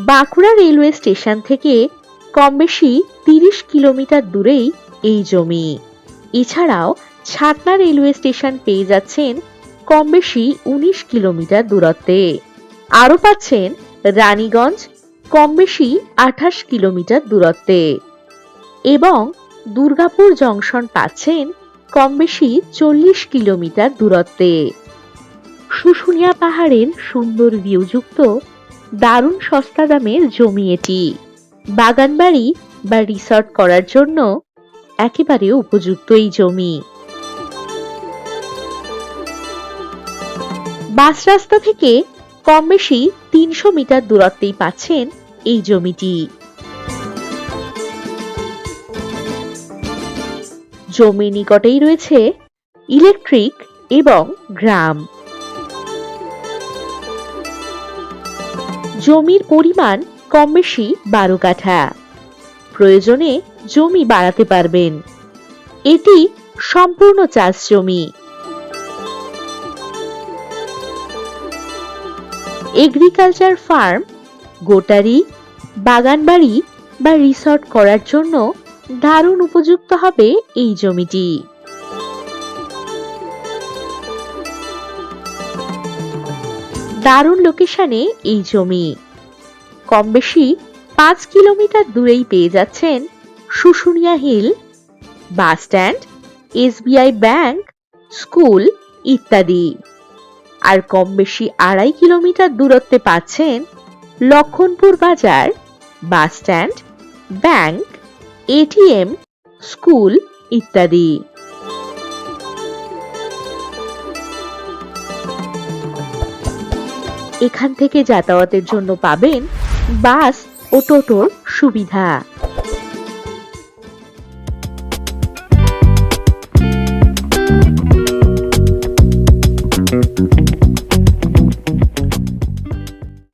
Bankura railway station থেকে কম বেশি ৩০ kilometre দূরেই এই জমি। এছাড়াও ছাতনা রেলওয়ে স্টেশন পেয়ে যাচ্ছেন কম বেশি ১৯ কিলোমিটার দূরত্বে। আরও পাচ্ছেন রানীগঞ্জ কম বেশি ২৮ কিলোমিটার দূরত্বে এবং দুর্গাপুর জংশন পাচ্ছেন কম বেশি ৪০ কিলোমিটার দূরত্বে। শুশুনিয়া পাহাড়ের সুন্দর ভিউযুক্ত দারুণ সস্তা দামের জমি এটি। বাগানবাড়ি বা রিসর্ট করার জন্য একেবারে উপযুক্ত এই জমি। বাস রাস্তা থেকে কম বেশি ৩০০ মিটার দূরত্বেই পাচ্ছেন এই জমিটি। জমির নিকটেই রয়েছে ইলেকট্রিক এবং গ্রাম। জমির পরিমাণ কম বেশি ১২ কাঠা। প্রয়োজনে জমি বাড়াতে পারবেন। এটি সম্পূর্ণ চাষ জমি। এগ্রিকালচার ফার্ম, গোটারি, বাগানবাড়ি বা রিসর্ট করার জন্য দারুণ উপযুক্ত হবে এই জমিটি। দারুণ লোকেশনে এই জমি। কম বেশি ৫ কিলোমিটার দূরেই পেয়ে যাচ্ছেন Susunia hill, bus stand, SBI bank, school ইত্যাদি। আর কম বেশি ২.৫ কিলোমিটার দূরত্বে পাচ্ছেন লক্ষণপুর বাজার, bus stand, bank, ATM, school ইত্যাদি। এখান থেকে যাতায়াতের জন্য পাবেন বাস ও টোটোর সুবিধা।